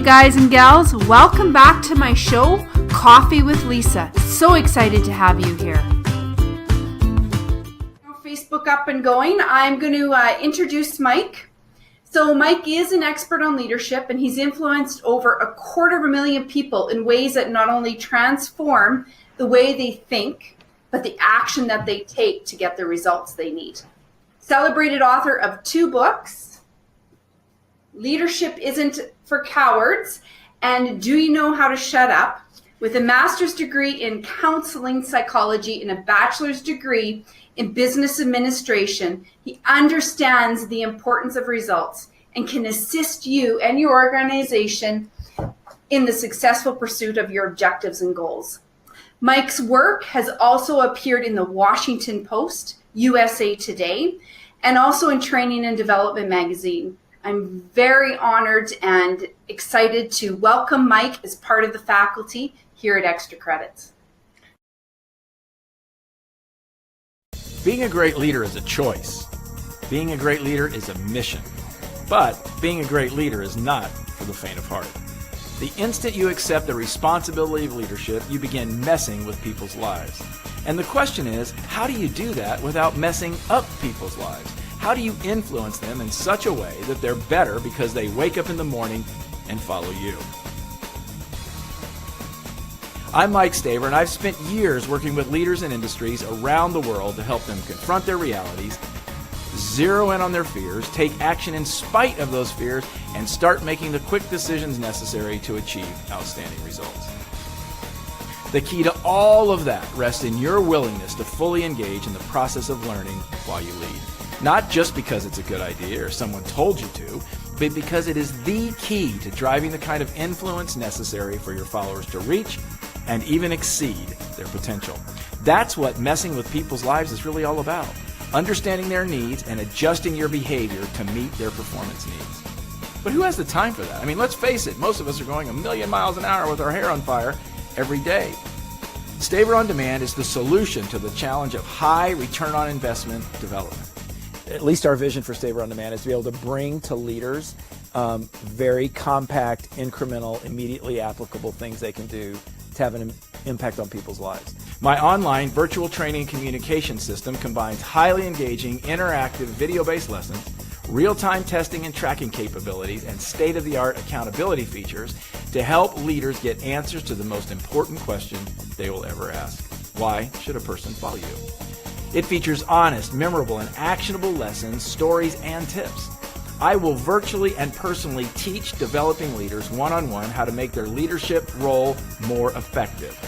guys and gals, welcome back to my show, Coffee with Lisa. So excited to have you here. Facebook up and going. I'm going to introduce Mike. So Mike is an expert on leadership, and he's influenced over 250,000 people in ways that not only transform the way they think, but the action that they take to get the results they need. Celebrated author of 2 books, Leadership Isn't for Cowards, and Do You Know How to Shut Up? With a master's degree in counseling psychology and a bachelor's degree in business administration, he understands the importance of results and can assist you and your organization in the successful pursuit of your objectives and goals. Mike's work has also appeared in the Washington Post, USA Today, and also in Training and Development magazine. I'm very honored and excited to welcome Mike as part of the faculty here at Extra Credits. Being a great leader is a choice. Being a great leader is a mission. But being a great leader is not for the faint of heart. The instant you accept the responsibility of leadership, you begin messing with people's lives. And the question is, how do you do that without messing up people's lives? How do you influence them in such a way that they're better because they wake up in the morning and follow you? I'm Mike Staver, and I've spent years working with leaders in industries around the world to help them confront their realities, zero in on their fears, take action in spite of those fears, and start making the quick decisions necessary to achieve outstanding results. The key to all of that rests in your willingness to fully engage in the process of learning while you lead. Not just because it's a good idea or someone told you to, but because it is the key to driving the kind of influence necessary for your followers to reach and even exceed their potential. That's what messing with people's lives is really all about. Understanding their needs and adjusting your behavior to meet their performance needs. But who has the time for that? I mean, let's face it, most of us are going 1,000,000 miles an hour with our hair on fire every day. Staver On Demand is the solution to the challenge of high return on investment development. At least our vision for Staver On Demand is to be able to bring to leaders very compact, incremental, immediately applicable things they can do to have an impact on people's lives. My online virtual training and communication system combines highly engaging, interactive, video-based lessons, real-time testing and tracking capabilities, and state-of-the-art accountability features to help leaders get answers to the most important question they will ever ask. Why should a person follow you? It features honest, memorable, and actionable lessons, stories, and tips. I will virtually and personally teach developing leaders one-on-one how to make their leadership role more effective.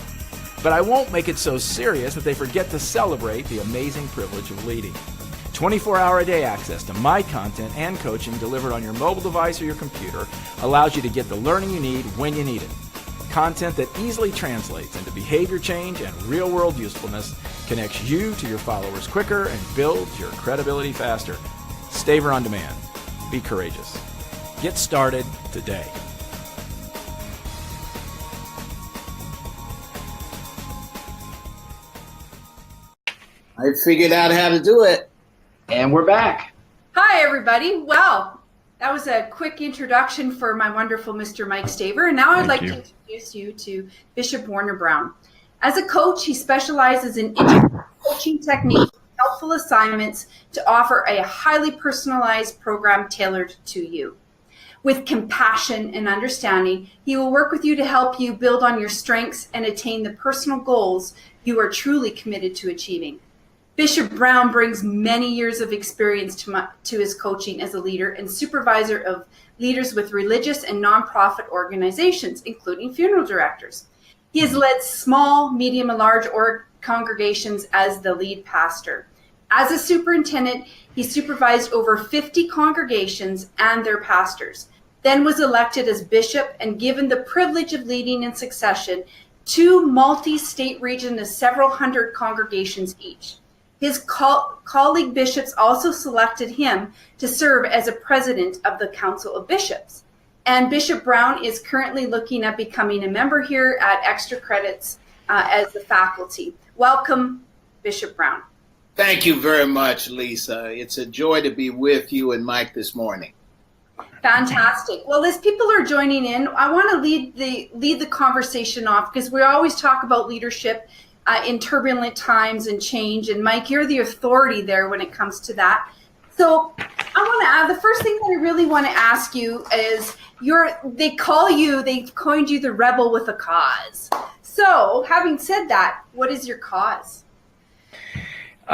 But I won't make it so serious that they forget to celebrate the amazing privilege of leading. 24-hour-a-day access to my content and coaching delivered on your mobile device or your computer allows you to get the learning you need when you need it. Content that easily translates into behavior change and real-world usefulness connects you to your followers quicker and builds your credibility faster. Staver On Demand. Be courageous. Get started today. I figured out how to do it. And we're back. Hi, everybody. Well, that was a quick introduction for my wonderful Mr. Mike Staver. And now I'd like to introduce you to Bishop Warner Brown. As a coach, he specializes in coaching techniques, helpful assignments to offer a highly personalized program tailored to you. With compassion and understanding, he will work with you to help you build on your strengths and attain the personal goals you are truly committed to achieving. Bishop Brown brings many years of experience to his coaching as a leader and supervisor of leaders with religious and nonprofit organizations, including funeral directors. He has led small, medium, and large congregations as the lead pastor. As a superintendent, he supervised over 50 congregations and their pastors, then was elected as bishop and given the privilege of leading in succession 2 multi-state regions of several hundred congregations each. His colleague bishops also selected him to serve as a president of the Council of Bishops. And Bishop Brown is currently looking at becoming a member here at Extra Credits as the faculty. Welcome, Bishop Brown. Thank you very much, Lisa. It's a joy to be with you and Mike this morning. Fantastic. Well, as people are joining in, I want to lead the conversation off, because we always talk about leadership in turbulent times and change. And Mike, you're the authority there when it comes to that. So I want to add, the first thing that I really want to ask you is, they've coined you the rebel with a cause. So having said that, what is your cause?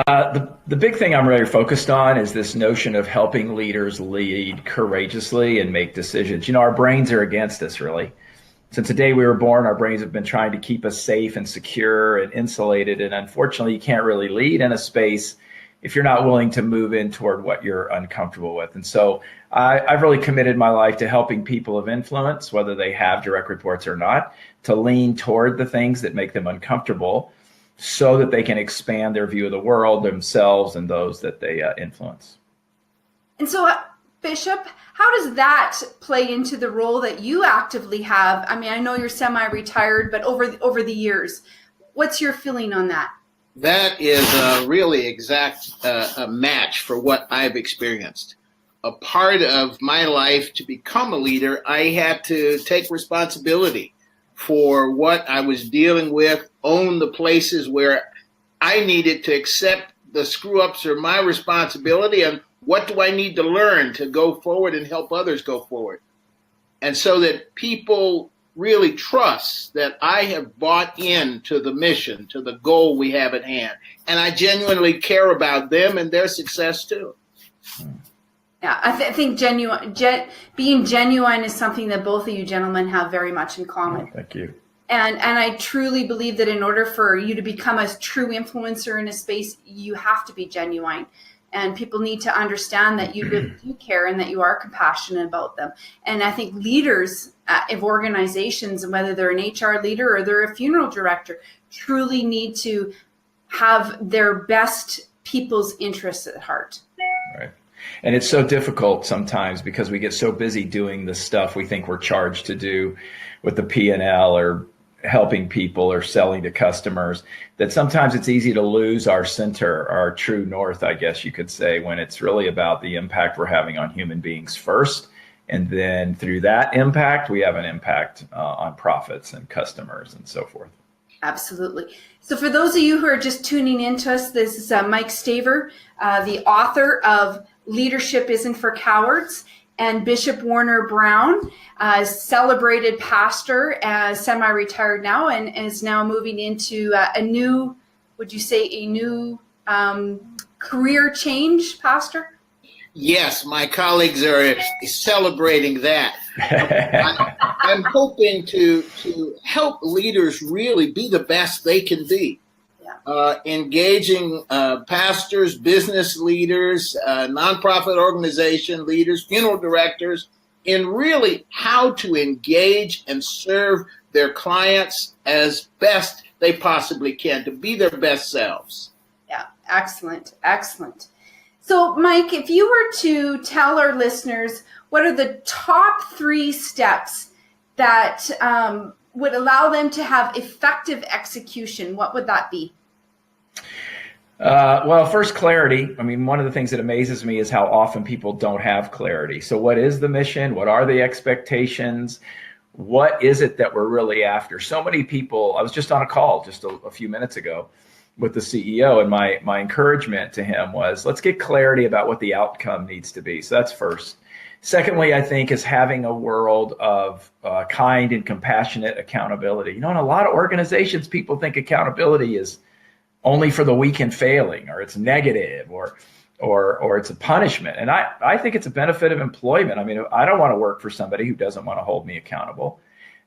The big thing I'm really focused on is this notion of helping leaders lead courageously and make decisions. Our brains are against us, really. Since the day we were born, our brains have been trying to keep us safe and secure and insulated. And unfortunately, you can't really lead in a space if you're not willing to move in toward what you're uncomfortable with. And so I've really committed my life to helping people of influence, whether they have direct reports or not, to lean toward the things that make them uncomfortable, so that they can expand their view of the world, themselves, and those that they influence. And so, Bishop, how does that play into the role that you actively have? I mean, I know you're semi-retired, but over the years, what's your feeling on that? That is a really exact a match for what I've experienced. A part of my life to become a leader, I had to take responsibility for what I was dealing with, own the places where I needed to accept the screw-ups are my responsibility, and what do I need to learn to go forward and help others go forward. And so that people really trust that I have bought into the mission, to the goal we have at hand. And I genuinely care about them and their success too. Yeah, I think being genuine is something that both of you gentlemen have very much in common. Thank you. And I truly believe that in order for you to become a true influencer in a space, you have to be genuine. And people need to understand that you really do care and that you are compassionate about them. And I think leaders of organizations, and whether they're an HR leader or they're a funeral director, truly need to have their best people's interests at heart. Right. And it's so difficult sometimes because we get so busy doing the stuff we think we're charged to do with the P&L or helping people or selling to customers, that sometimes it's easy to lose our center, our true north, I guess you could say, when it's really about the impact we're having on human beings first. And then through that impact, we have an impact on profits and customers and so forth. Absolutely. So for those of you who are just tuning in to us, this is Mike Staver, the author of Leadership Isn't for Cowards, and Bishop Warner Brown, celebrated pastor, semi-retired now, and is now moving into a new career change, Pastor? Yes, my colleagues are celebrating that. I'm hoping to help leaders really be the best they can be. Engaging pastors, business leaders, nonprofit organization leaders, funeral directors in really how to engage and serve their clients as best they possibly can, to be their best selves. Yeah, excellent, excellent. So, Mike, if you were to tell our listeners what are the top 3 steps that would allow them to have effective execution, what would that be? Well, first, clarity. I mean, one of the things that amazes me is how often people don't have clarity. So what is the mission? What are the expectations? What is it that we're really after? So many people, I was just on a call just a few minutes ago with the CEO, and my encouragement to him was, let's get clarity about what the outcome needs to be. So that's first. Secondly, I think, is having a world of kind and compassionate accountability. In a lot of organizations, people think accountability is only for the weak and failing, or it's negative, or it's a punishment. And I think it's a benefit of employment. I mean, I don't want to work for somebody who doesn't want to hold me accountable.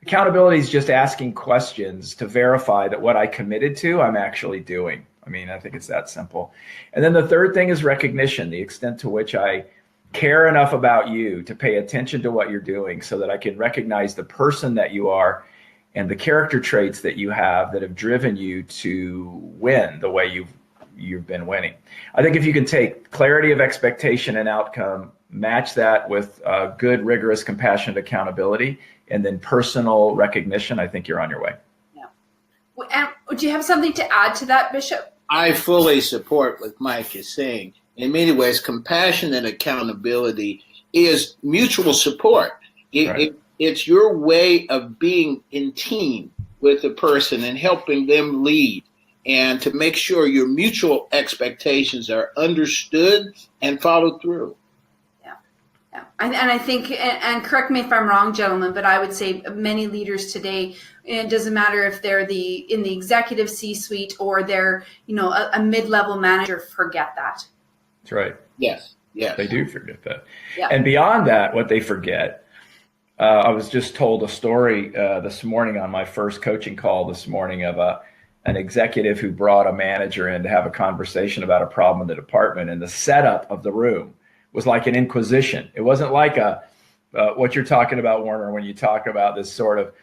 Accountability is just asking questions to verify that what I committed to, I'm actually doing. I mean, I think it's that simple. And then the third thing is recognition, the extent to which I care enough about you to pay attention to what you're doing so that I can recognize the person that you are and the character traits that you have that have driven you to win the way you've been winning. I think if you can take clarity of expectation and outcome, match that with good, rigorous, compassionate accountability, and then personal recognition, I think you're on your way. Yeah. And do you have something to add to that, Bishop? I fully support what Mike is saying. In many ways, compassion and accountability is mutual support. It's your way of being in team with the person and helping them lead, and to make sure your mutual expectations are understood and followed through. Yeah. And I think, and correct me if I'm wrong, gentlemen, but I would say many leaders today, it doesn't matter if they're in the executive C-suite or they're, a mid-level manager, forget that. That's right. Yes. They do forget that. Yeah. And beyond that, what they forget, I was just told a story this morning on my first coaching call this morning of an executive who brought a manager in to have a conversation about a problem in the department, and the setup of the room was like an inquisition. It wasn't like what you're talking about, Warner, when you talk about this sort of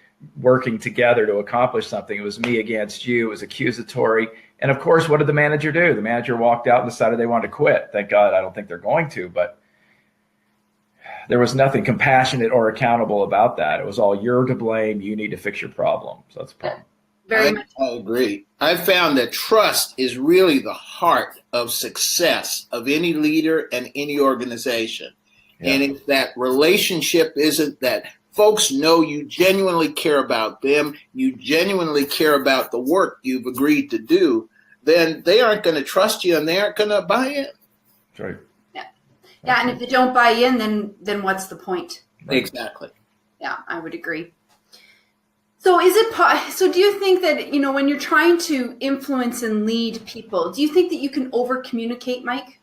working together to accomplish something. It was me against you. It was accusatory. And of course, what did the manager do? The manager walked out and decided they wanted to quit. Thank God, I don't think they're going to, but there was nothing compassionate or accountable about that. It was all, you're to blame. You need to fix your problem. So that's a problem. Very much. I agree. I found that trust is really the heart of success of any leader and any organization. Yeah. And if that relationship isn't that folks know you genuinely care about them, you genuinely care about the work you've agreed to do, then they aren't going to trust you and they aren't going to buy in. That's right. Yeah, and if they don't buy in, then what's the point? Exactly. Yeah, I would agree. So do you think that, when you're trying to influence and lead people, do you think that you can over communicate, Mike?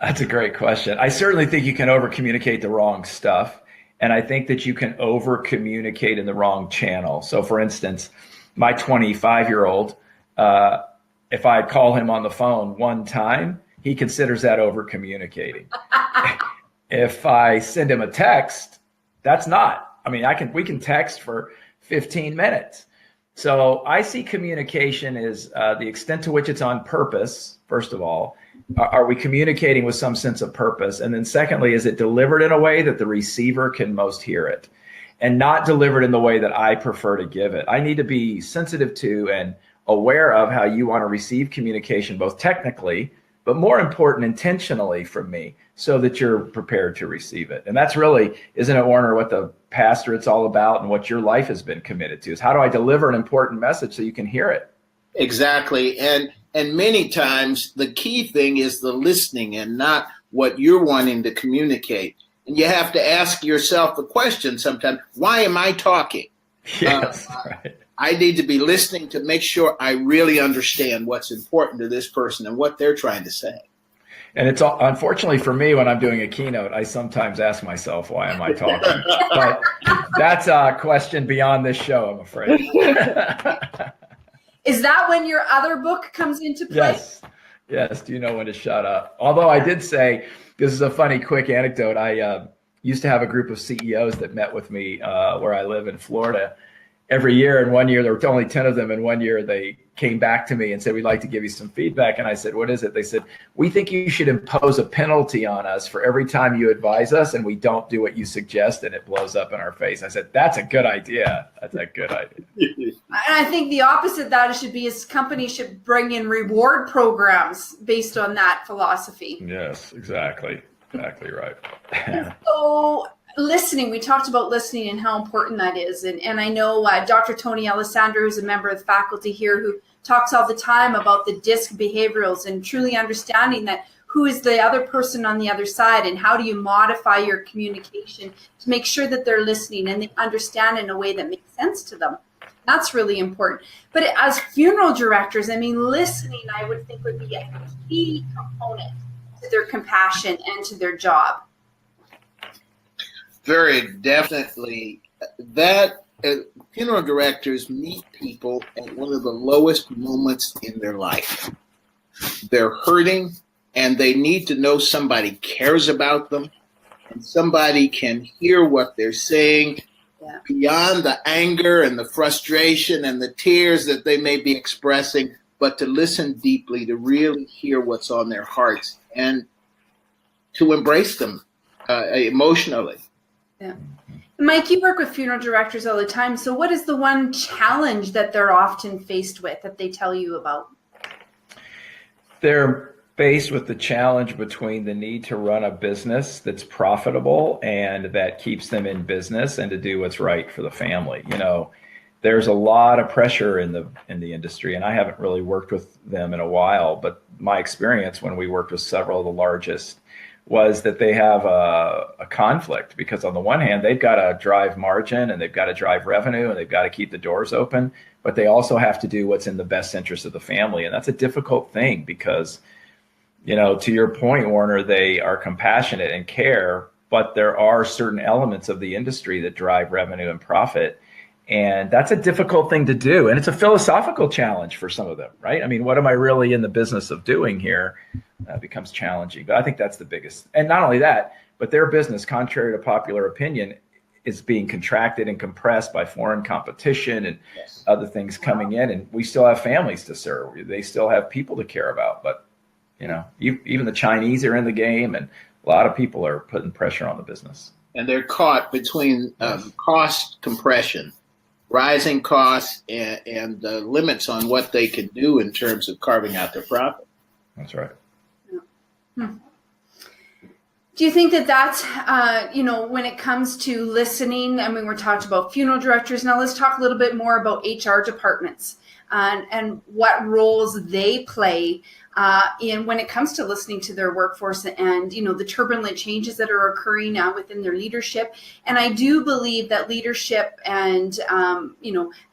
That's a great question. I certainly think you can over communicate the wrong stuff. And I think that you can over communicate in the wrong channel. So for instance, my 25-year-old, if I call him on the phone one time, he considers that over communicating. If I send him a text, that's not. I mean, we can text for 15 minutes. So I see communication as the extent to which it's on purpose, first of all. Are we communicating with some sense of purpose? And then secondly, is it delivered in a way that the receiver can most hear it, and not delivered in the way that I prefer to give it? I need to be sensitive to and aware of how you want to receive communication, both technically, but more important, intentionally from me, so that you're prepared to receive it. And that's really, isn't it, Warner, what the pastorate's all about and what your life has been committed to, is how do I deliver an important message so you can hear it? Exactly. And many times the key thing is the listening and not what you're wanting to communicate. And you have to ask yourself the question sometimes, why am I talking? Yes, right. I need to be listening to make sure I really understand what's important to this person and what they're trying to say. And it's unfortunately for me, when I'm doing a keynote, I sometimes ask myself, why am I talking? But that's a question beyond this show, I'm afraid. Is that when your other book comes into play? Yes. Do you know when to shut up? Although I did say, this is a funny, quick anecdote. I used to have a group of CEOs that met with me where I live in Florida every year. And one year, there were only 10 of them. And one year they came back to me and said, we'd like to give you some feedback. And I said, what is it? They said, we think you should impose a penalty on us for every time you advise us and we don't do what you suggest and it blows up in our face. I said, that's a good idea. That's a good idea. And I think the opposite of that should be is companies should bring in reward programs based on that philosophy. Yes, exactly. Exactly right. So listening, we talked about listening and how important that is. And I know Dr. Tony Alessandro, who's a member of the faculty here, who talks all the time about the DISC behaviorals and truly understanding that who is the other person on the other side and how do you modify your communication to make sure that they're listening and they understand in a way that makes sense to them. That's really important. But as funeral directors, I mean, listening, I would think would be a key component to their compassion and to their job. Very definitely. That funeral directors meet people at one of the lowest moments in their life. They're hurting and they need to know somebody cares about them and somebody can hear what they're saying beyond the anger and the frustration and the tears that they may be expressing, but to listen deeply, to really hear what's on their hearts and to embrace them emotionally. Yeah. Mike, you work with funeral directors all the time. So what is the one challenge that they're often faced with that they tell you about? They're faced with the challenge between the need to run a business that's profitable and that keeps them in business and to do what's right for the family. There's a lot of pressure in the industry, and I haven't really worked with them in a while, but my experience when we worked with several of the largest was that they have a conflict, because on the one hand, they've got to drive margin and they've got to drive revenue and they've got to keep the doors open, but they also have to do what's in the best interest of the family. And that's a difficult thing because, to your point, Warner, they are compassionate and care, but there are certain elements of the industry that drive revenue and profit. And that's a difficult thing to do. And it's a philosophical challenge for some of them, right? I mean, what am I really in the business of doing here? Becomes challenging. But I think that's the biggest. And not only that, but their business, contrary to popular opinion, is being contracted and compressed by foreign competition and other things coming in. And we still have families to serve. They still have people to care about. But, even the Chinese are in the game, and a lot of people are putting pressure on the business. And they're caught between cost compression, rising costs, and the limits on what they can do in terms of carving out their profit. That's right. Do you think that that's, when it comes to listening, I mean, we're talking about funeral directors. Now let's talk a little bit more about HR departments and what roles they play in when it comes to listening to their workforce and, the turbulent changes that are occurring now within their leadership. And I do believe that leadership and,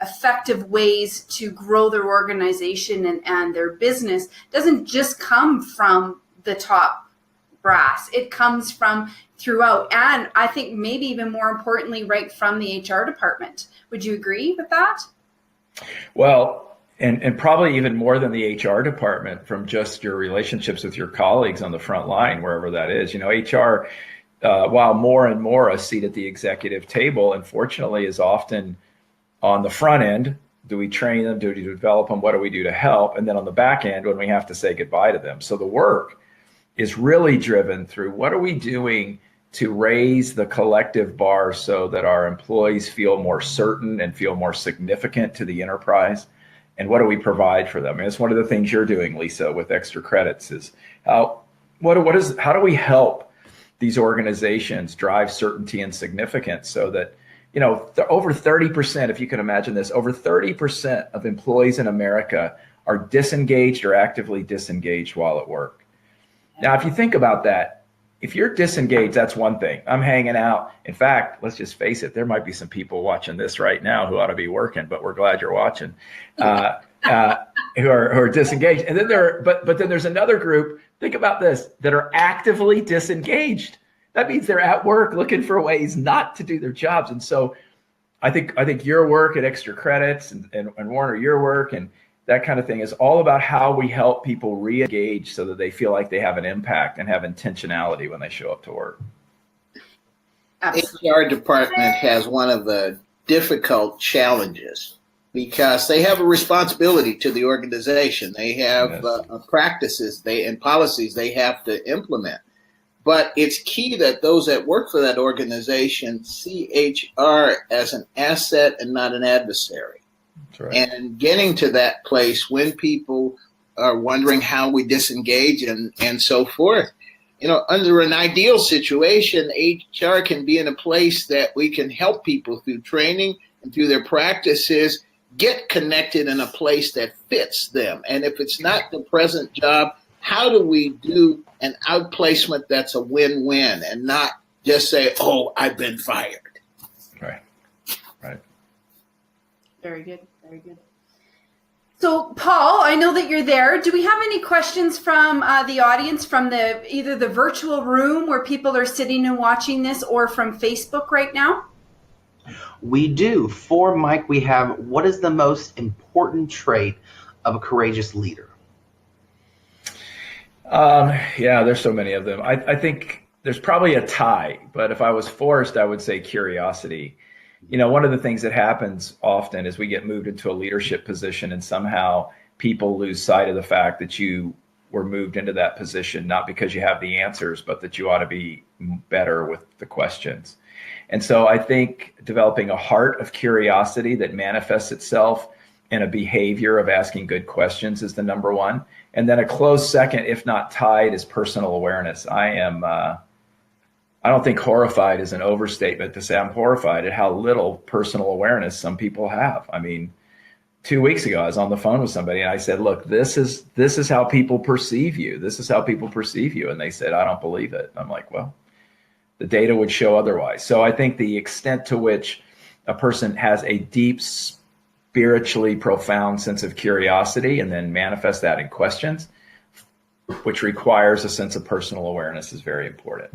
effective ways to grow their organization and their business doesn't just come from the top brass. It comes from throughout. And I think maybe even more importantly, right from the HR department. Would you agree with that? Well, and probably even more than the HR department, from just your relationships with your colleagues on the front line, wherever that is. HR, while more and more a seat at the executive table, unfortunately, is often on the front end. Do we train them? Do we develop them? What do we do to help? And then on the back end, when we have to say goodbye to them. So the work is really driven through what are we doing to raise the collective bar so that our employees feel more certain and feel more significant to the enterprise. And what do we provide for them? And it's one of the things you're doing, Lisa, with extra credits is how do we help these organizations drive certainty and significance so that, over 30%, if you can imagine this, over 30% of employees in America are disengaged or actively disengaged while at work. Now, if you think about that, if you're disengaged, that's one thing. I'm hanging out. In fact, let's just face it, there might be some people watching this right now who ought to be working, but we're glad you're watching, who are disengaged. And then but then there's another group, think about this, that are actively disengaged. That means they're at work looking for ways not to do their jobs. And so I think your work at Extra Credits and Warner, your work and that kind of thing is all about how we help people re-engage so that they feel like they have an impact and have intentionality when they show up to work. HR department has one of the difficult challenges because they have a responsibility to the organization. They have practices and policies they have to implement. But it's key that those that work for that organization see HR as an asset and not an adversary. Right. And getting to that place when people are wondering how we disengage and so forth. Under an ideal situation, HR can be in a place that we can help people through training and through their practices get connected in a place that fits them. And if it's not the present job, how do we do an outplacement that's a win-win and not just say, oh, I've been fired. Right. Very good. Very good. So, Paul, I know that you're there. Do we have any questions from the audience from either the virtual room where people are sitting and watching this or from Facebook right now? We do. For Mike, we have, what is the most important trait of a courageous leader? There's so many of them. I think there's probably a tie, but if I was forced, I would say curiosity. One of the things that happens often is we get moved into a leadership position and somehow people lose sight of the fact that you were moved into that position, not because you have the answers, but that you ought to be better with the questions. And so I think developing a heart of curiosity that manifests itself and a behavior of asking good questions is the number one. And then a close second, if not tied, is personal awareness. I don't think horrified is an overstatement to say I'm horrified at how little personal awareness some people have. I mean, 2 weeks ago, I was on the phone with somebody and I said, look, this is how people perceive you. This is how people perceive you. And they said, I don't believe it. I'm like, well, the data would show otherwise. So I think the extent to which a person has a deep, spiritually profound sense of curiosity and then manifest that in questions, which requires a sense of personal awareness, is very important.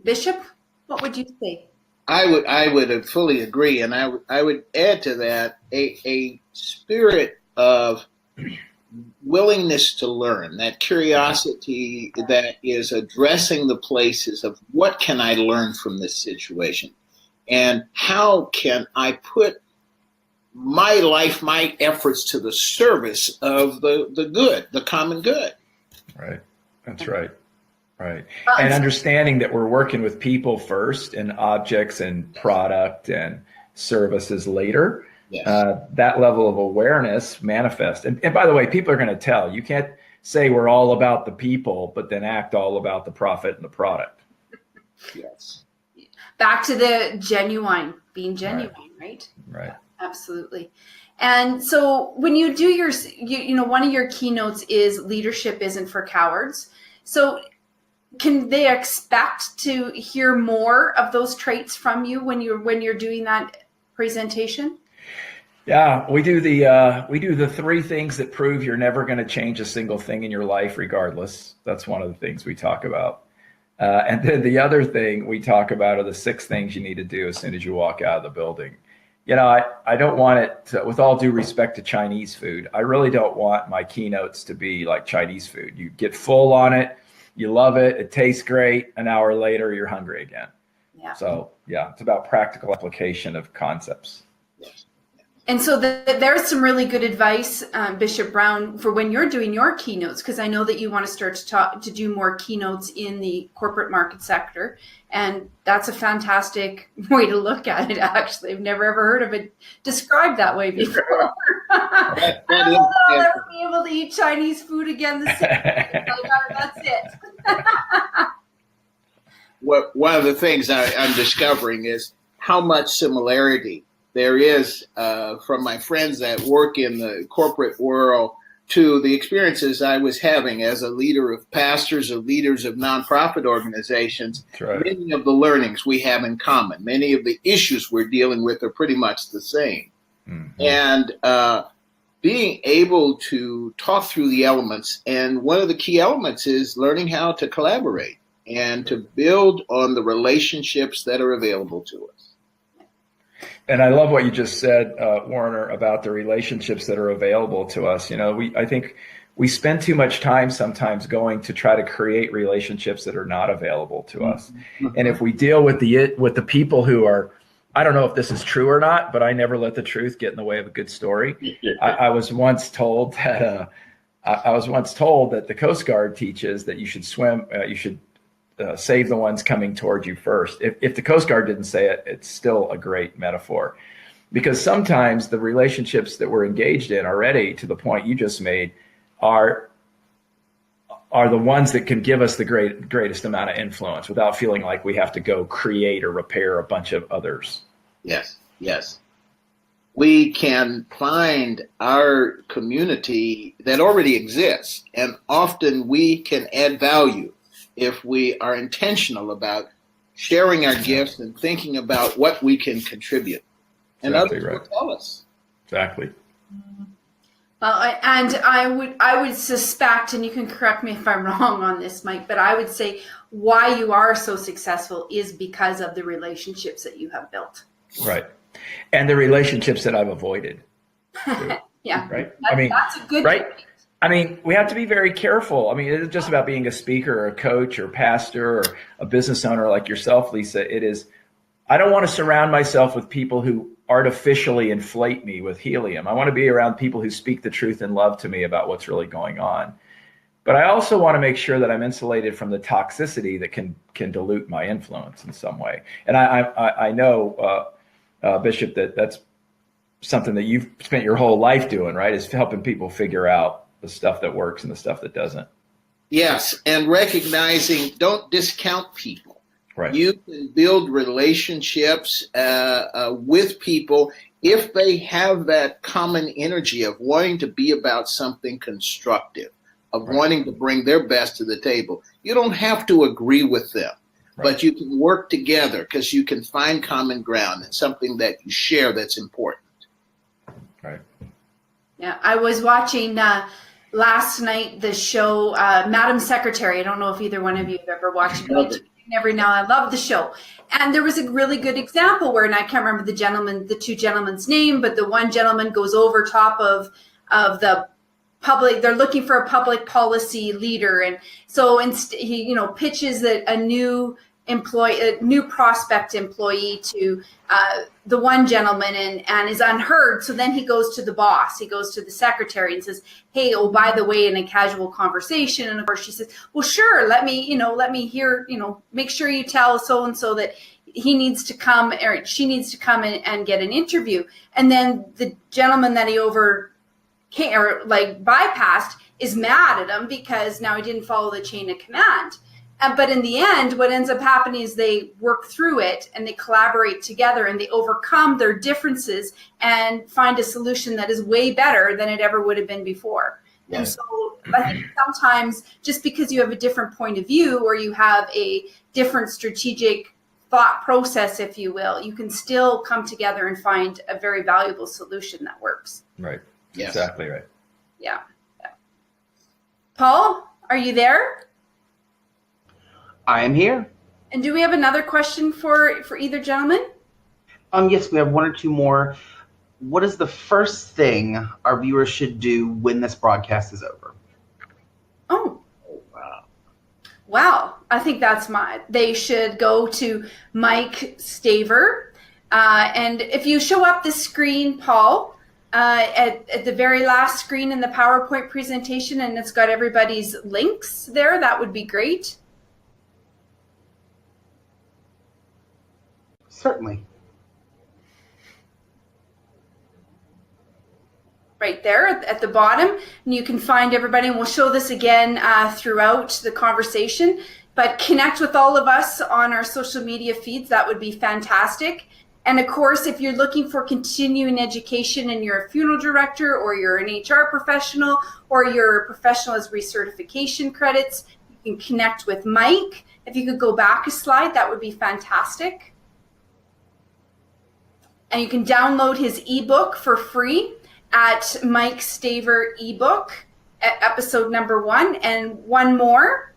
Bishop, what would you say? I would fully agree, and I would add to that a spirit of willingness to learn, that curiosity that is addressing the places of what can I learn from this situation, and how can I put my life, my efforts to the service of the good, the common good. Right. That's right. Right. And understanding that we're working with people first and objects and product and services later. Yes. That level of awareness manifests. And by the way, people are going to tell. You can't say we're all about the people, but then act all about the profit and the product. Yes. Back to the being genuine, right? Right. Absolutely. And so when you do one of your keynotes is leadership isn't for cowards. So can they expect to hear more of those traits from you when you're doing that presentation? Yeah, we do the 3 things that prove you're never going to change a single thing in your life regardless. That's one of the things we talk about. And then the other thing we talk about are the 6 things you need to do as soon as you walk out of the building. You know, I don't want it to, with all due respect to Chinese food, I really don't want my keynotes to be like Chinese food. You get full on it. You love it. It tastes great. An hour later, you're hungry again. Yeah. So, yeah, it's about practical application of concepts. And so there's some really good advice, Bishop Brown, for when you're doing your keynotes, because I know that you want to start to do more keynotes in the corporate market sector. And that's a fantastic way to look at it, actually. I've never ever heard of it described that way before. I don't know I'll ever be able to eat Chinese food again the same way. That's it. One of the things I'm discovering is how much similarity there is from my friends that work in the corporate world to the experiences I was having as a leader of pastors, of leaders of nonprofit organizations. Right. Many of the learnings we have in common, many of the issues we're dealing with are pretty much the same. Mm-hmm. And being able to talk through the elements, and one of the key elements is learning how to collaborate and to build on the relationships that are available to us. And I love what you just said, Warner, about the relationships that are available to us. You know, I think we spend too much time sometimes going to try to create relationships that are not available to us. Mm-hmm. And if we deal with the people who are, I don't know if this is true or not, but I never let the truth get in the way of a good story. I was once told that the Coast Guard teaches that you should swim. You should save the ones coming towards you first. If the Coast Guard didn't say it, it's still a great metaphor, because sometimes the relationships that we're engaged in already, to the point you just made, are the ones that can give us the greatest amount of influence without feeling like we have to go create or repair a bunch of others. Yes. We can find our community that already exists, and often we can add value if we are intentional about sharing our gifts and thinking about what we can contribute. And exactly others right. will tell us. Exactly. Well, and I would suspect, and you can correct me if I'm wrong on this, Mike, but I would say why you are so successful is because of the relationships that you have built. Right. And the relationships that I've avoided. Yeah. Right. That's a good right. point. I mean, we have to be very careful. I mean, it isn't just about being a speaker or a coach or pastor or a business owner like yourself, Lisa. It is, I don't want to surround myself with people who artificially inflate me with helium. I want to be around people who speak the truth and love to me about what's really going on. But I also want to make sure that I'm insulated from the toxicity that can dilute my influence in some way. And I know, Bishop, that's something that you've spent your whole life doing, right? Is helping people figure out the stuff that works and the stuff that doesn't. Yes, and recognizing, don't discount people. Right. You can build relationships with people if they have that common energy of wanting to be about something constructive, of wanting to bring their best to the table. You don't have to agree with them, but you can work together because you can find common ground and something that you share that's important. Right. Yeah, I was watching last night the show Madam Secretary. I don't know if either one of you have ever watched it. Every now I love the show. And there was a really good example where, and I can't remember the two gentlemen's name, but the one gentleman goes over top of the public. They're looking for a public policy leader, and so he pitches a new prospect employee to the one gentleman and is unheard. So then he goes to the boss, he goes to the secretary and says, hey, oh, by the way, in a casual conversation. And of course she says, well, sure, let me hear, make sure you tell so-and-so that he needs to come or she needs to come and get an interview. And then the gentleman that he bypassed is mad at him because now he didn't follow the chain of command. But in the end, what ends up happening is they work through it and they collaborate together and they overcome their differences and find a solution that is way better than it ever would have been before. Yes. And so I think sometimes just because you have a different point of view or you have a different strategic thought process, if you will, you can still come together and find a very valuable solution that works. Right. Yes. Exactly right. Yeah. Paul, are you there? I am here. And do we have another question for either gentleman? Yes, we have one or two more. What is the first thing our viewers should do when this broadcast is over? Oh, wow. I think they should go to Mike Staver. And if you show up the screen, Paul, at the very last screen in the PowerPoint presentation, and it's got everybody's links there, that would be great. Certainly. Right there at the bottom, and you can find everybody, and we'll show this again throughout the conversation, but connect with all of us on our social media feeds. That would be fantastic. And of course, if you're looking for continuing education and you're a funeral director or you're an HR professional or you're a professional as recertification credits, you can connect with Mike. If you could go back a slide, that would be fantastic. And you can download his ebook for free at Mike Staver ebook at episode number 1 and one more.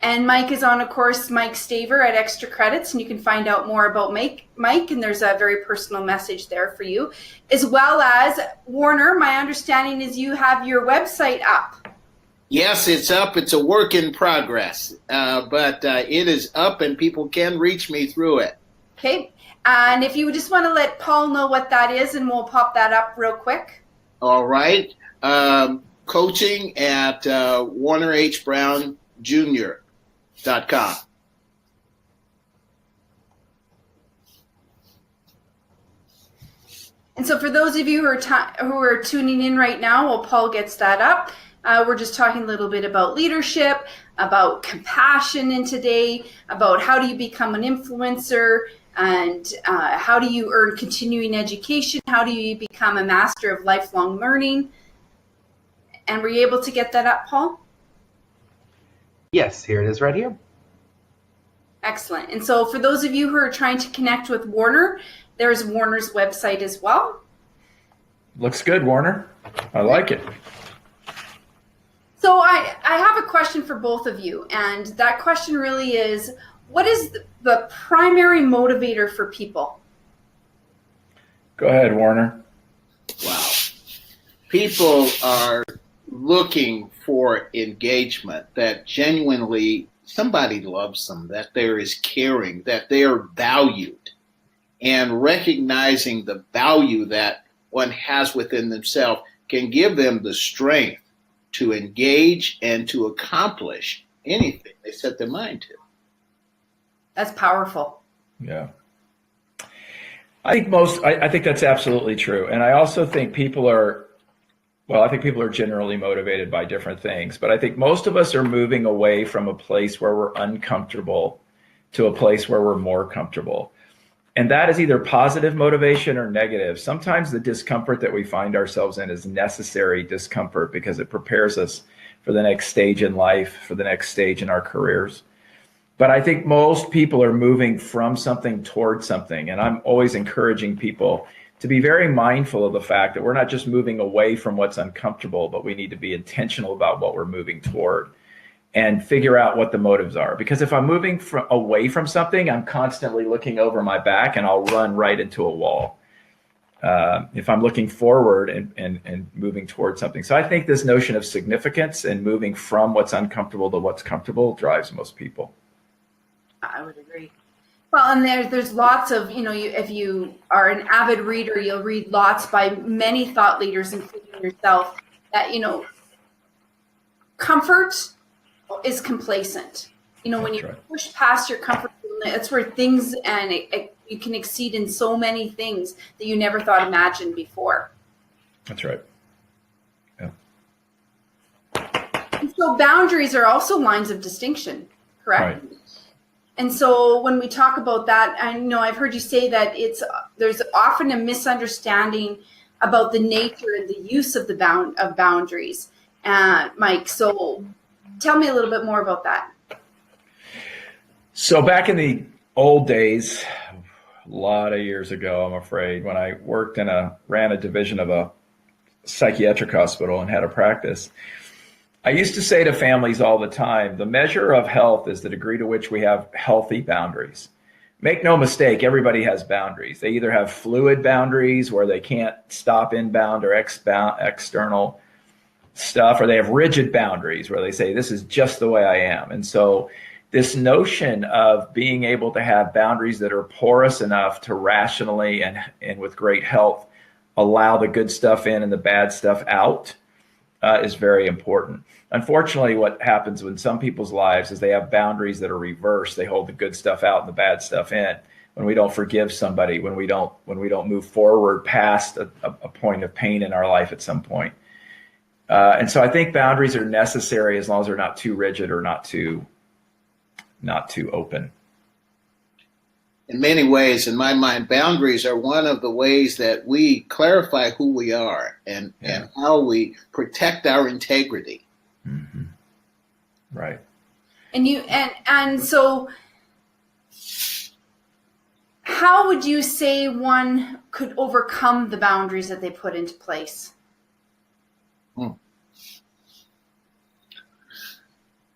And Mike is on, of course, Mike Staver at Extra Credits, and you can find out more about Mike, and there's a very personal message there for you. As well as, Warner, my understanding is you have your website up. Yes, it's up. It's a work in progress, but it is up and people can reach me through it. Okay. And if you just want to let Paul know what that is, and we'll pop that up real quick. All right. Coaching at WarnerHBrownJr.com. And so for those of you who are tuning in right now, while Paul gets that up, we're just talking a little bit about leadership, about compassion in today, about how do you become an influencer, and how do you earn continuing education? How do you become a master of lifelong learning? And were you able to get that up, Paul? Yes, here it is right here. Excellent. And so for those of you who are trying to connect with Warner, there's Warner's website as well. Looks good, Warner. I like it. So I have a question for both of you. And that question really is, what is the primary motivator for people? Go ahead, Warner. Wow. People are looking for engagement, that genuinely somebody loves them, that there is caring, that they are valued, and recognizing the value that one has within themselves can give them the strength to engage and to accomplish anything they set their mind to. That's powerful. Yeah. I think that's absolutely true. And I also think I think people are generally motivated by different things, but I think most of us are moving away from a place where we're uncomfortable to a place where we're more comfortable. And that is either positive motivation or negative. Sometimes the discomfort that we find ourselves in is necessary discomfort because it prepares us for the next stage in life, for the next stage in our careers. But I think most people are moving from something towards something. And I'm always encouraging people to be very mindful of the fact that we're not just moving away from what's uncomfortable, but we need to be intentional about what we're moving toward and figure out what the motives are. Because if I'm moving away from something, I'm constantly looking over my back and I'll run right into a wall. If I'm looking forward and moving towards something. So I think this notion of significance and moving from what's uncomfortable to what's comfortable drives most people. I would agree. Well, and there's lots of, if you are an avid reader, you'll read lots by many thought leaders, including yourself, that, comfort is complacent. When you push past your comfort zone, that's where things you can exceed in so many things that you never thought imagined before. That's right. Yeah. And so boundaries are also lines of distinction, correct? Right. And so when we talk about that, I know I've heard you say that there's often a misunderstanding about the nature and the use of of boundaries, Mike. So tell me a little bit more about that. So back in the old days, a lot of years ago, I'm afraid, when I worked ran a division of a psychiatric hospital and had a practice, I used to say to families all the time, the measure of health is the degree to which we have healthy boundaries. Make no mistake, everybody has boundaries. They either have fluid boundaries where they can't stop inbound or external stuff, or they have rigid boundaries where they say, this is just the way I am. And so this notion of being able to have boundaries that are porous enough to rationally and with great health allow the good stuff in and the bad stuff out is very important. Unfortunately, what happens in some people's lives is they have boundaries that are reversed. They hold the good stuff out and the bad stuff in. When we don't forgive somebody, when we don't move forward past a point of pain in our life at some point. And so I think boundaries are necessary as long as they're not too rigid or not too open. In many ways, in my mind, boundaries are one of the ways that we clarify who we are and how we protect our integrity. Mm-hmm. Right. And so how would you say one could overcome the boundaries that they put into place? Do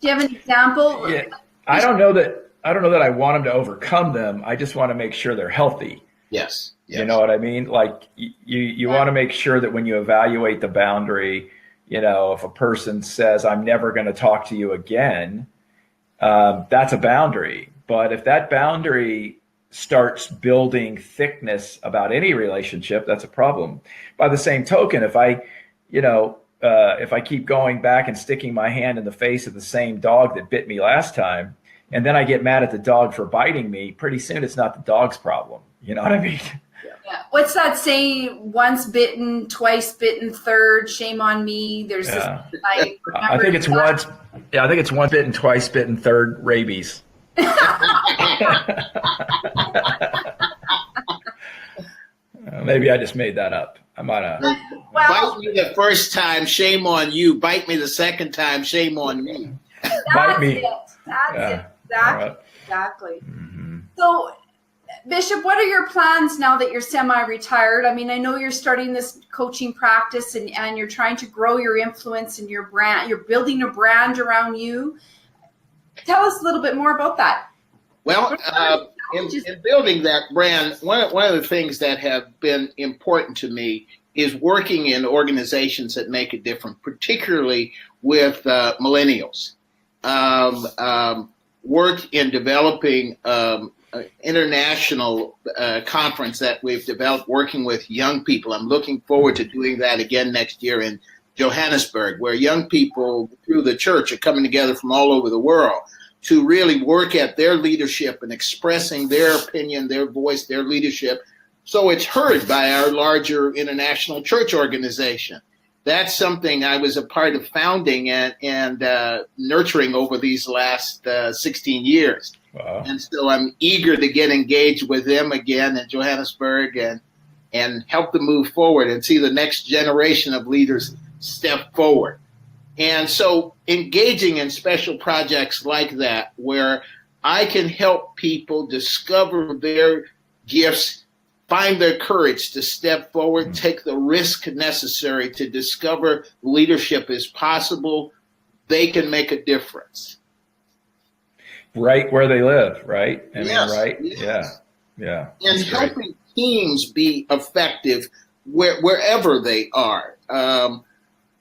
you have an example? Yeah. I don't know that I want them to overcome them. I just want to make sure they're healthy. Yes. You know what I mean? Like you want to make sure that when you evaluate the boundary, if a person says, I'm never going to talk to you again, that's a boundary. But if that boundary starts building thickness about any relationship, that's a problem. By the same token, if I keep going back and sticking my hand in the face of the same dog that bit me last time, and then I get mad at the dog for biting me, pretty soon it's not the dog's problem. You know what I mean? Yeah. What's that saying? Once bitten, twice bitten, third, shame on me. There's this. I think it's once. Yeah, I think it's once bitten, twice bitten, third, rabies. Maybe I just made that up. I might have. Bite me the first time, shame on you. Bite me the second time, shame on me. Bite me. That's it. Exactly. Mm-hmm. So, Bishop, what are your plans now that you're semi-retired? I mean, I know you're starting this coaching practice and you're trying to grow your influence and your brand. You're building a brand around you. Tell us a little bit more about that. Well, in building that brand, one of the things that have been important to me is working in organizations that make a difference, particularly with millennials. Work in developing international conference that we've developed working with young people. I'm looking forward to doing that again next year in Johannesburg, where young people through the church are coming together from all over the world to really work at their leadership and expressing their opinion, their voice, their leadership, so it's heard by our larger international church organization. That's something I was a part of founding and nurturing over these last 16 years. Wow. And so I'm eager to get engaged with them again in Johannesburg and help them move forward and see the next generation of leaders step forward. And so engaging in special projects like that, where I can help people discover their gifts, find their courage to step forward, take the risk necessary to discover leadership is possible, they can make a difference. Right where they live, right? I Yes, mean, right? yes. Yeah. And That's great. helping teams be effective wherever they are.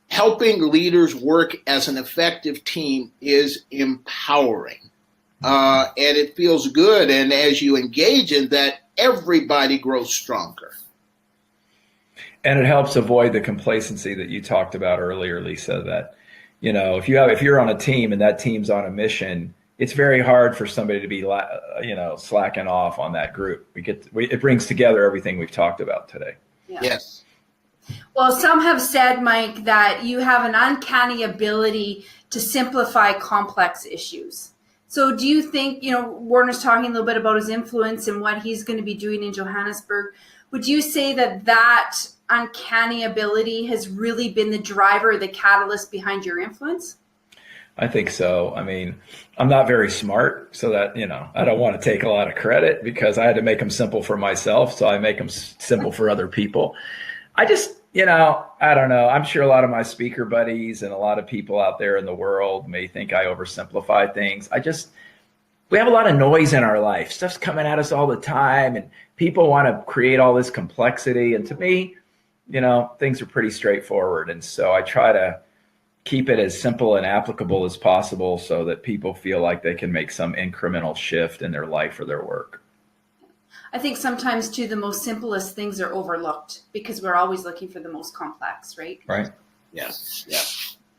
Helping leaders work as an effective team is empowering. And it feels good. And as you engage in that, everybody grows stronger. And it helps avoid the complacency that you talked about earlier, Lisa, that, if you're on a team and that team's on a mission, it's very hard for somebody to be, slacking off on that group. It brings together everything we've talked about today. Yeah. Yes. Well, some have said, Mike, that you have an uncanny ability to simplify complex issues. So do you think, Warner's talking a little bit about his influence and what he's going to be doing in Johannesburg. Would you say that uncanny ability has really been the driver, the catalyst behind your influence? I think so. I mean, I'm not very smart, so that, I don't want to take a lot of credit because I had to make them simple for myself. So I make them simple for other people. I just, I don't know. I'm sure a lot of my speaker buddies and a lot of people out there in the world may think I oversimplify things. We have a lot of noise in our life. Stuff's coming at us all the time and people want to create all this complexity. And to me, things are pretty straightforward. And so I try to keep it as simple and applicable as possible so that people feel like they can make some incremental shift in their life or their work. I think sometimes too, the most simplest things are overlooked because we're always looking for the most complex, right? Right. Yes. Yeah.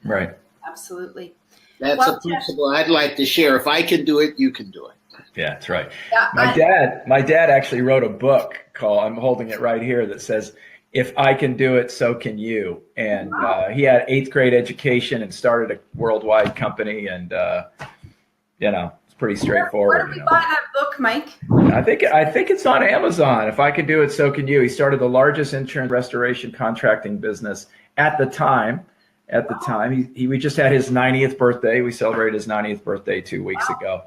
Right. Absolutely. That's a principle I'd like to share. If I can do it, you can do it. Yeah, that's right. Yeah, My dad actually wrote a book called, I'm holding it right here, that says, "If I can do it, so can you." And he had 8th grade education and started a worldwide company. And, it's pretty straightforward. Where do we buy that book, Mike? I think it's on Amazon. If I can do it, so can you. He started the largest insurance restoration contracting business at the time. We just had his 90th birthday. We celebrated his 90th birthday 2 weeks ago.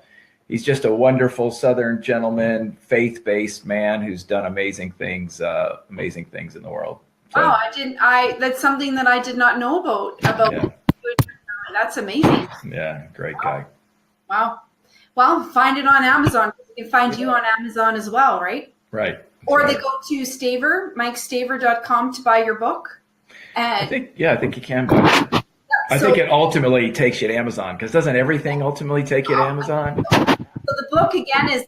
He's just a wonderful Southern gentleman, faith-based man who's done amazing things in the world. So, Wow, that's something that I did not know about. Yeah. That's amazing. Yeah, great guy. Wow. Well, find it on Amazon. You can find you on Amazon as well, right? Right. Or they go to Staver, MikeStaver.com to buy your book. I think you can buy it. I think it ultimately takes you to Amazon, because doesn't everything ultimately take you to Amazon? So the book, again, is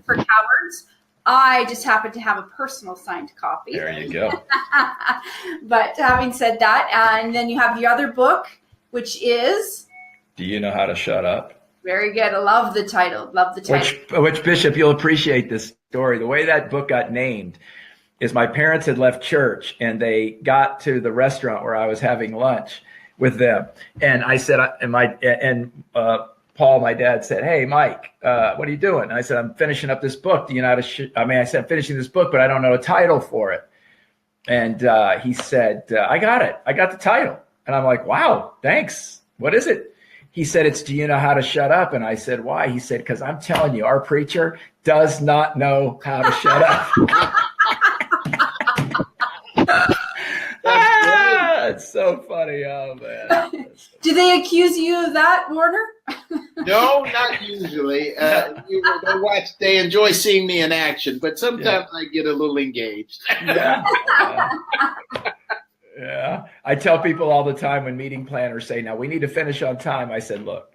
for Cowards. I just happen to have a personal signed copy. There you go. But having said that, and then you have your other book, which is? Do you know how to shut up? Very good. I love the title. Which Bishop, you'll appreciate this story. The way that book got named is my parents had left church and they got to the restaurant where I was having lunch with them. And I said, Paul, my dad, said, "Hey, Mike, what are you doing?" And I said, "I'm finishing up this book. Do you know how to I said, "I'm finishing this book, but I don't know a title for it." And he said, "I got it. I got the title." And I'm like, "Wow, thanks. What is it?" He said, "It's Do You Know How to Shut Up?" And I said, "Why?" He said, "Because I'm telling you, our preacher does not know how to shut up." It's so funny. Oh, man. Do they accuse you of that, Warner? No, not usually. They enjoy seeing me in action, but sometimes I get a little engaged. Yeah. I tell people all the time when meeting planners say, "Now we need to finish on time." I said, "Look,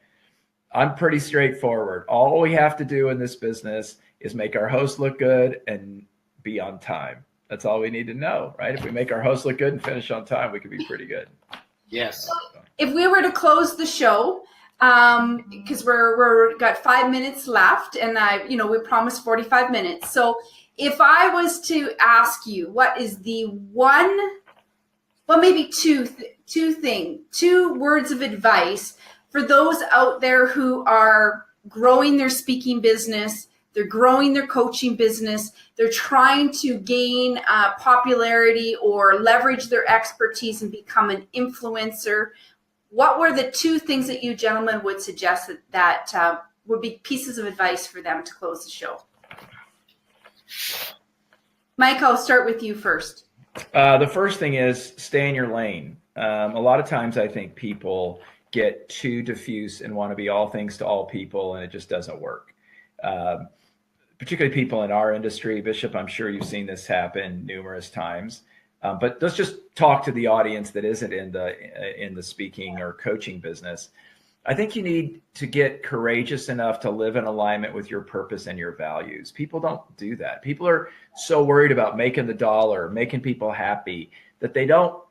I'm pretty straightforward. All we have to do in this business is make our host look good and be on time. That's all we need to know, right? If we make our host look good and finish on time, we could be pretty good." Yes. If we were to close the show, because we're got 5 minutes left, and we promised 45 minutes. So if I was to ask you, what is the one, well, maybe two words of advice for those out there who are growing their speaking business, they're growing their coaching business, they're trying to gain popularity or leverage their expertise and become an influencer. What were the two things that you gentlemen would suggest that would be pieces of advice for them to close the show? Mike, I'll start with you first. The first thing is stay in your lane. A lot of times I think people get too diffuse and want to be all things to all people, and it just doesn't work. Particularly people in our industry. Bishop, I'm sure you've seen this happen numerous times. But let's just talk to the audience that isn't in the speaking or coaching business. I think you need to get courageous enough to live in alignment with your purpose and your values. People don't do that. People are so worried about making the dollar, making people happy, that they don't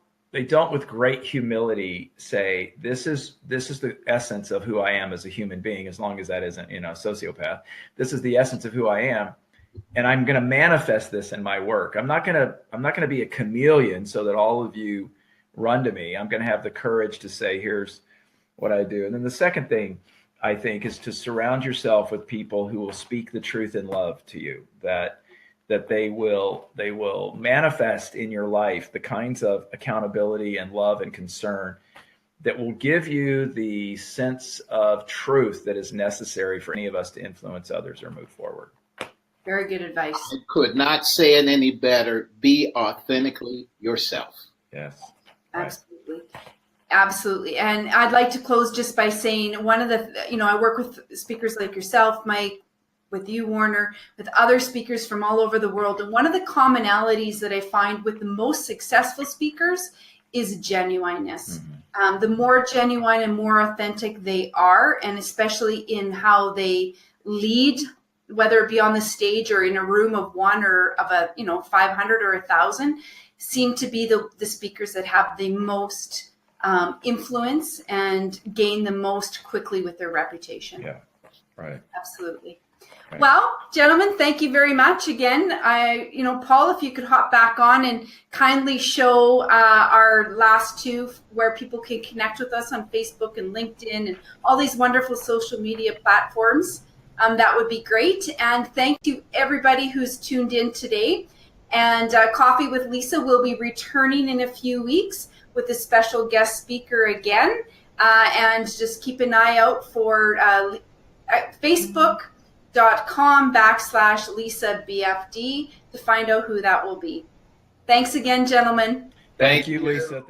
with great humility say, this is the essence of who I am as a human being, as long as that isn't, a sociopath. This is the essence of who I am. And I'm going to manifest this in my work. I'm not going to be a chameleon so that all of you run to me. I'm going to have the courage to say, here's what I do. And then the second thing I think is to surround yourself with people who will speak the truth in love to you, that they will manifest in your life the kinds of accountability and love and concern that will give you the sense of truth that is necessary for any of us to influence others or move forward. Very good advice. I could not say it any better. Be authentically yourself. Yes. Absolutely. Absolutely. And I'd like to close just by saying one of the, I work with speakers like yourself, Mike, with you, Warner, with other speakers from all over the world. And one of the commonalities that I find with the most successful speakers is genuineness. Mm-hmm. The more genuine and more authentic they are, and especially in how they lead, whether it be on the stage or in a room of one or of 500 or 1,000, seem to be the speakers that have the most influence and gain the most quickly with their reputation. Yeah, right. Absolutely. Right. Well, gentlemen, thank you very much again. Paul, if you could hop back on and kindly show our last two where people can connect with us on Facebook and LinkedIn and all these wonderful social media platforms. That would be great. And thank you everybody who's tuned in today. And Coffee with Lisa will be returning in a few weeks with a special guest speaker again. And just keep an eye out for Facebook.com/LisaBFD to find out who that will be. Thanks again, gentlemen. Thank you, Lisa.